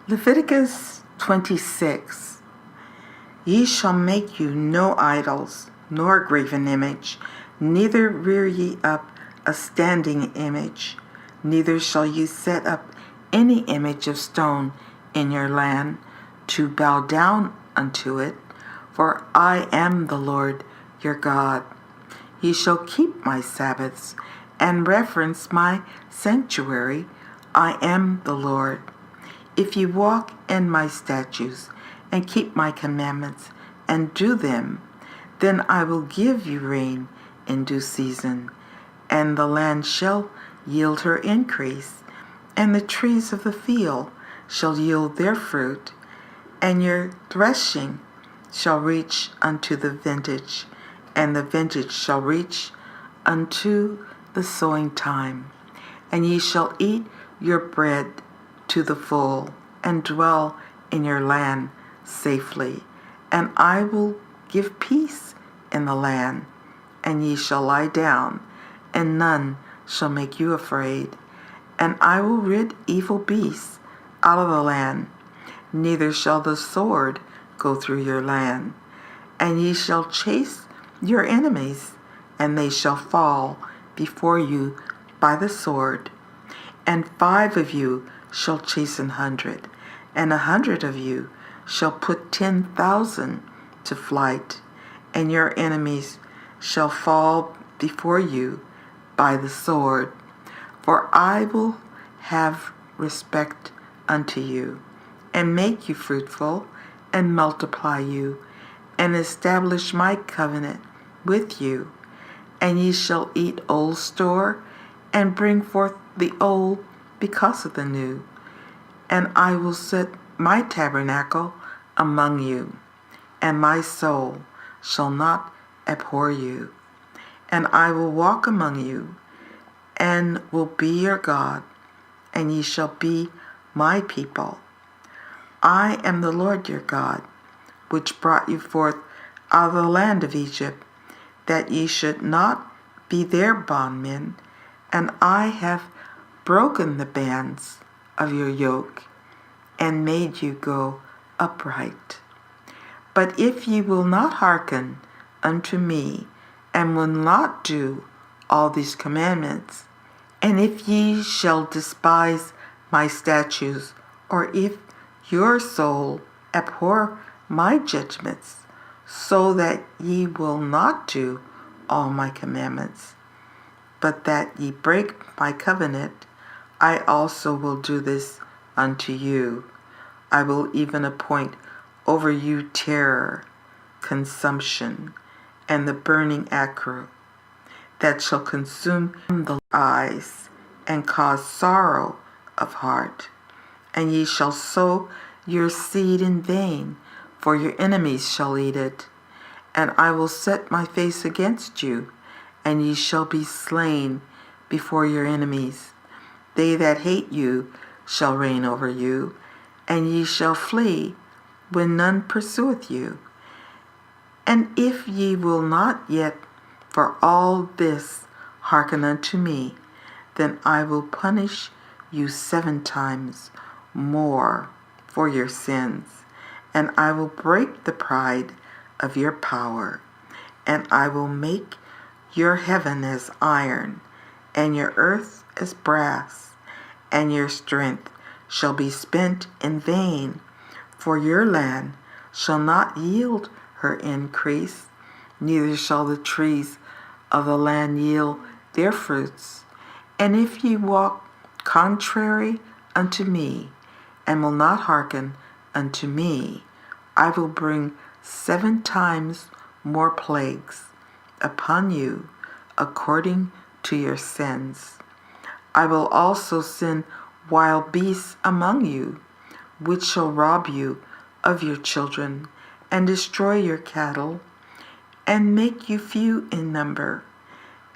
Leviticus 26. Ye shall make you no idols, nor graven image, neither rear ye up a standing image, neither shall ye set up any image of stone in your land, to bow down unto it, for I am the Lord your God. Ye shall keep my sabbaths, and reverence my sanctuary. I am the Lord. If ye walk in my statutes, and keep my commandments, and do them, then I will give you rain in due season, and the land shall yield her increase, and the trees of the field shall yield their fruit, and your threshing shall reach unto the vintage, and the vintage shall reach unto the sowing time. And ye shall eat your bread to the full, and dwell in your land safely. And I will give peace in the land, and ye shall lie down, and none shall make you afraid. And I will rid evil beasts out of the land, neither shall the sword go through your land. And ye shall chase your enemies, and they shall fall before you by the sword. And 5 of you shall chase 100, and 100 of you shall put 10,000 to flight, and your enemies shall fall before you by the sword. For I will have respect unto you, and make you fruitful, and multiply you, and establish my covenant with you. And ye shall eat old store, and bring forth the old because of the new. And I will set my tabernacle among you, and my soul shall not abhor you. And I will walk among you, and will be your God, and ye shall be my people. I am the Lord your God, which brought you forth out of the land of Egypt, that ye should not be their bondmen, and I have broken the bands of your yoke, and made you go upright. But if ye will not hearken unto me, and will not do all these commandments, and if ye shall despise my statutes, or if your soul abhor my judgments, so that ye will not do all my commandments, but that ye break my covenant, I also will do this unto you. I will even appoint over you terror, consumption, and the burning acre, that shall consume the eyes, and cause sorrow of heart. And ye shall sow your seed in vain, for your enemies shall eat it. And I will set my face against you, and ye shall be slain before your enemies. They that hate you shall reign over you, and ye shall flee when none pursueth you. And if ye will not yet for all this hearken unto me, then I will punish you 7 times more for your sins, and I will break the pride of your power, and I will make your heaven as iron, and your earth as brass, and your strength shall be spent in vain, for your land shall not yield her increase, neither shall the trees of the land yield their fruits. And if ye walk contrary unto me, and will not hearken unto me, I will bring 7 times more plagues upon you, according to your sins. I will also send wild beasts among you, which shall rob you of your children, and destroy your cattle, and make you few in number,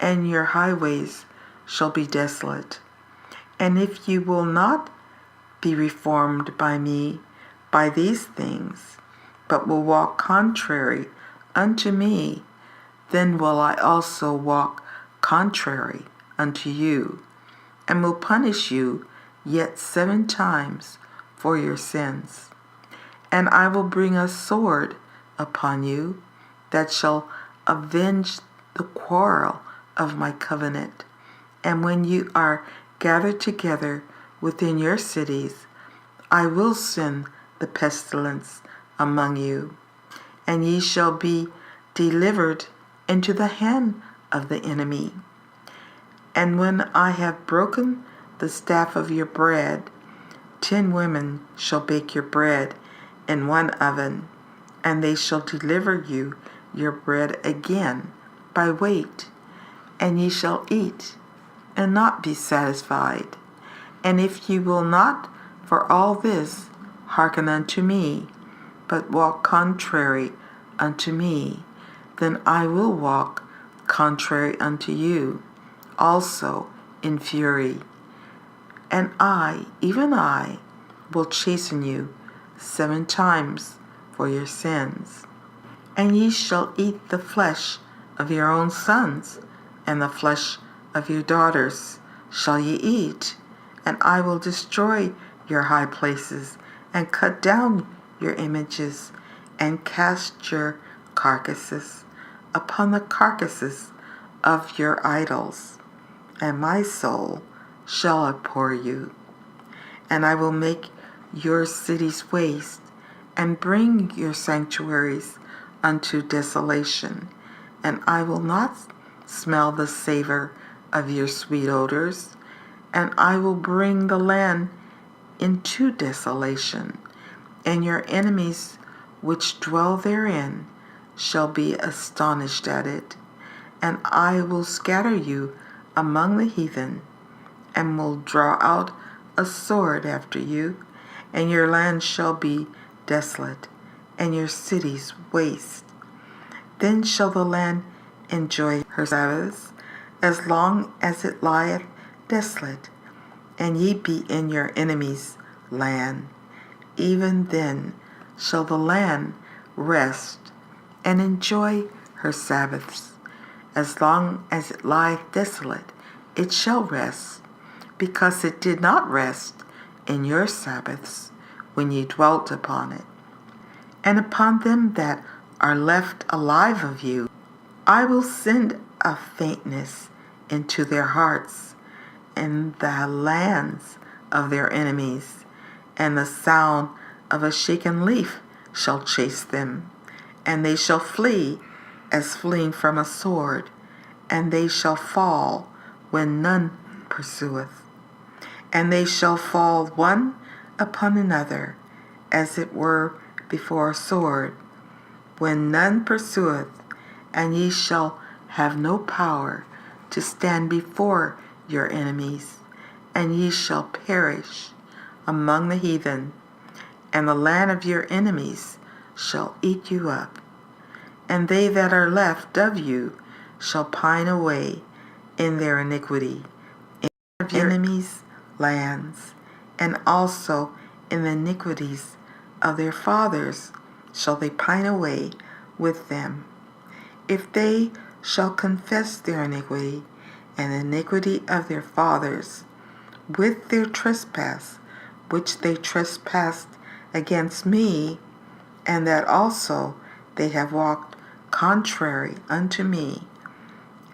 and your highways shall be desolate. And if you will not be reformed by me by these things, but will walk contrary unto me, then will I also walk contrary unto you, and will punish you yet 7 times for your sins. And I will bring a sword upon you that shall avenge the quarrel of my covenant. And when you are gathered together within your cities, I will send the pestilence among you, and ye shall be delivered into the hand of the enemy. And when I have broken the staff of your bread, 10 women shall bake your bread in one oven, and they shall deliver you your bread again by weight, and ye shall eat and not be satisfied. And if ye will not for all this hearken unto me, but walk contrary unto me, then I will walk contrary unto you also in fury. And I, even I, will chasten you 7 times for your sins. And ye shall eat the flesh of your own sons, and the flesh of your daughters shall ye eat. And I will destroy your high places, and cut down your images, and cast your carcasses upon the carcasses of your idols. And my soul shall abhor you. And I will make your cities waste, and bring your sanctuaries unto desolation. And I will not smell the savor of your sweet odors, and I will bring the land into desolation, and your enemies which dwell therein shall be astonished at it. And I will scatter you among the heathen, and will draw out a sword after you, and your land shall be desolate, and your cities waste. Then shall the land enjoy her sabbaths, as long as it lieth desolate, and ye be in your enemies' land. Even then shall the land rest, and enjoy her sabbaths. As long as it lieth desolate, it shall rest, because it did not rest in your sabbaths when ye dwelt upon it. And upon them that are left alive of you, I will send a faintness into their hearts, in the lands of their enemies, and the sound of a shaken leaf shall chase them, and they shall flee as fleeing from a sword, and they shall fall when none pursueth. And they shall fall one upon another, as it were before a sword, when none pursueth, and ye shall have no power to stand before your enemies, and ye shall perish among the heathen, and the land of your enemies shall eat you up. And they that are left of you shall pine away in their iniquity, in your enemies' lands, and also in the iniquities of their fathers shall they pine away with them. If they shall confess their iniquity and the iniquity of their fathers with their trespass, which they trespassed against me, and that also they have walked contrary unto me,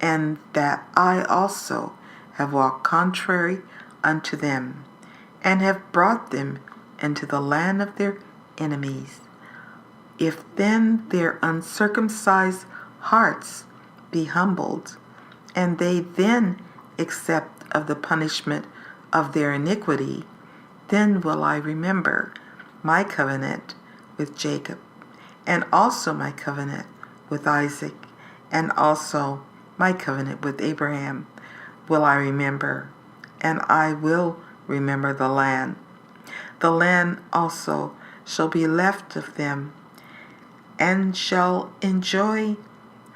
and that I also have walked contrary unto them, and have brought them into the land of their enemies. If then their uncircumcised hearts be humbled, and they then accept of the punishment of their iniquity, then will I remember my covenant with Jacob, and also my covenant with Isaac, and also my covenant with Abraham will I remember, and I will remember the land. The land also shall be left of them, and shall enjoy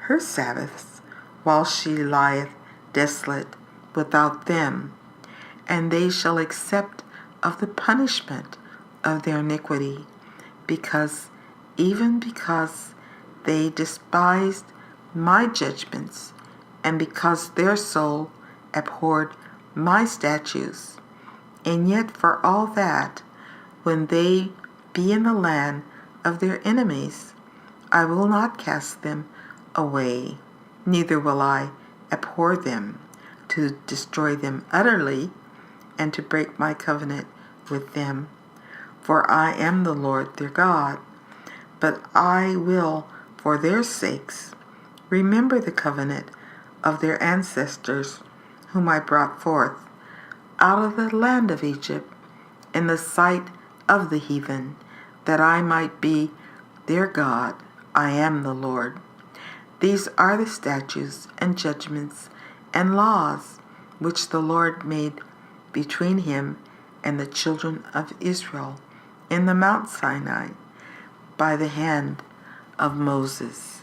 her sabbaths, while she lieth desolate without them, and they shall accept of the punishment of their iniquity, because they despised my judgments, and because their soul abhorred my statutes. And yet for all that, when they be in the land of their enemies. I will not cast them away, neither will I abhor them, to destroy them utterly, and to break my covenant with them. For I am the Lord their God. But I will, for their sakes, remember the covenant of their ancestors, whom I brought forth out of the land of Egypt, in the sight of the heathen, that I might be their God. I am the Lord. These are the statutes and judgments and laws which the Lord made between him and the children of Israel in the Mount Sinai by the hand of Moses.